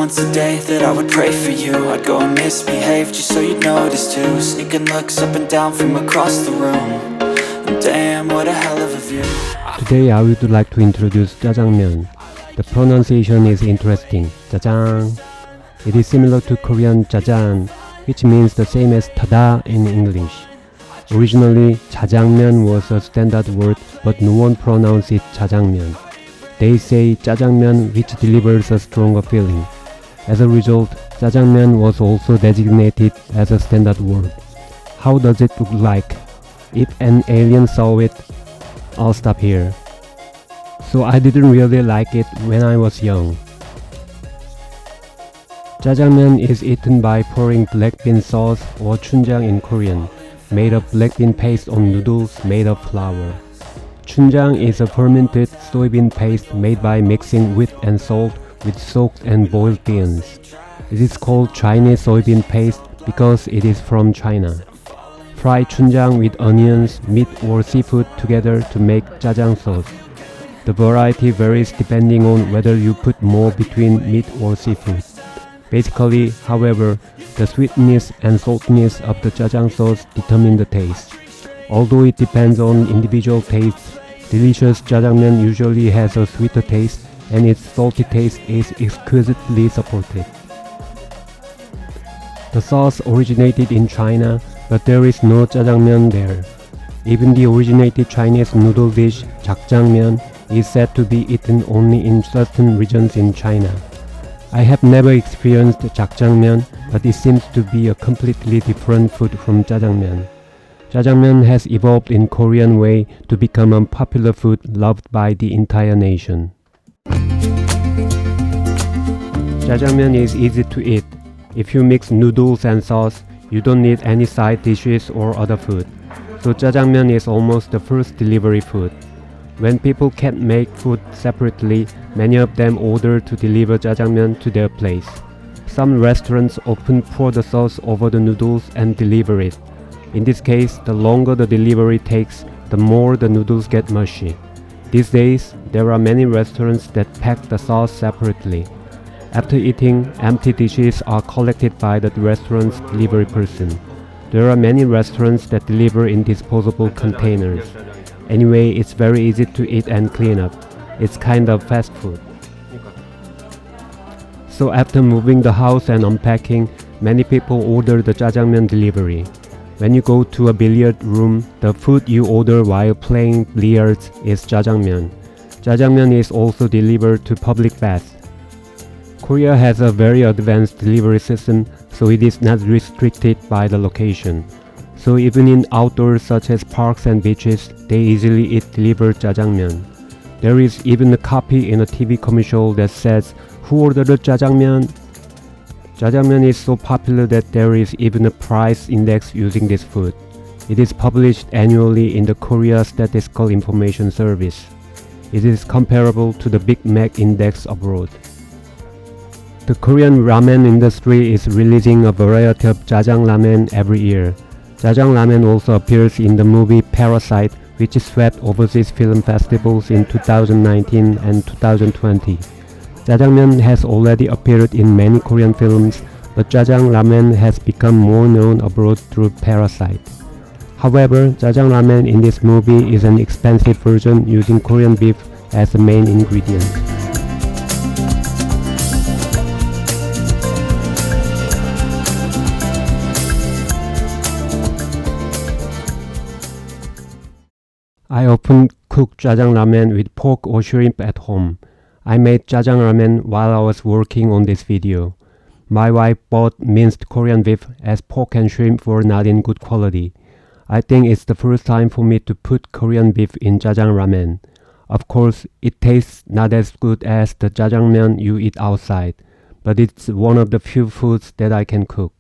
once a day that I would pray for you. I'd go and misbehave just so you'd notice too. Sneaking looks up and down from across the room. And damn, what a hell of a view. Today I would like to introduce Jjajangmyeon. The pronunciation is interesting. Jjajang. It is similar to Korean Jjajang, which means the same as tada in English. Originally, Jjajangmyeon was a standard word, but no one pronounced it Jjajangmyeon. They say Jjajangmyeon, which delivers a stronger feeling. As a result, Jjajangmyeon was also designated as a standard word. How does it look like? If an alien saw it, I'll stop here. So I didn't really like it when I was young. Jjajangmyeon is eaten by pouring black bean sauce or Chunjang in Korean, made of black bean paste on noodles made of flour. Chunjang is a fermented soybean paste made by mixing wheat and salt with soaked and boiled beans. It is called Chinese soybean paste because it is from China. Fry Chunjang with onions, meat or seafood together to make Jjajang sauce. The variety varies depending on whether you put more between meat or seafood. Basically, however, the sweetness and saltiness of the Jjajang sauce determine the taste. Although it depends on individual tastes, delicious Jjajangmyeon usually has a sweeter taste and its salty taste is exquisitely supported. The sauce originated in China, but there is no Jjajangmyeon there. Even the originated Chinese noodle dish, Jjajangmyeon, is said to be eaten only in certain regions in China. I have never experienced Jjajangmyeon, but it seems to be a completely different food from Jjajangmyeon. Jjajangmyeon has evolved in Korean way to become a popular food loved by the entire nation. Jjajangmyeon is easy to eat. If you mix noodles and sauce, you don't need any side dishes or other food. So Jjajangmyeon is almost the first delivery food. When people can't make food separately, many of them order to deliver Jjajangmyeon to their place. Some restaurants often pour the sauce over the noodles and deliver it. In this case, the longer the delivery takes, the more the noodles get mushy. These days, there are many restaurants that pack the sauce separately. After eating, empty dishes are collected by the restaurant's delivery person. There are many restaurants that deliver in disposable containers. Anyway, it's very easy to eat and clean up. It's kind of fast food. So after moving the house and unpacking, many people order the Jjajangmyeon delivery. When you go to a billiard room, the food you order while playing billiards is Jjajangmyeon. Jjajangmyeon is also delivered to public baths. Korea has a very advanced delivery system, so it is not restricted by the location. So even in outdoors such as parks and beaches, they easily eat delivered Jjajangmyeon. There is even a copy in a TV commercial that says, "Who ordered Jjajangmyeon?" Jjajangmyeon is so popular that there is even a price index using this food. It is published annually in the Korea Statistical Information Service. It is comparable to the Big Mac index abroad. The Korean ramen industry is releasing a variety of Jjajang ramen every year. Jjajang ramen also appears in the movie Parasite, which swept overseas film festivals in 2019 and 2020. Jjajangmyeon has already appeared in many Korean films, but Jjajang ramen has become more known abroad through Parasite. However, Jjajang ramen in this movie is an expensive version using Korean beef as the main ingredient. I often cook Jjajang ramen with pork or shrimp at home. I made Jjajang ramen while I was working on this video. My wife bought minced Korean beef as pork and shrimp were not in good quality. I think it's the first time for me to put Korean beef in Jjajang ramen. Of course, it tastes not as good as the Jjajangmyeon you eat outside, but it's one of the few foods that I can cook.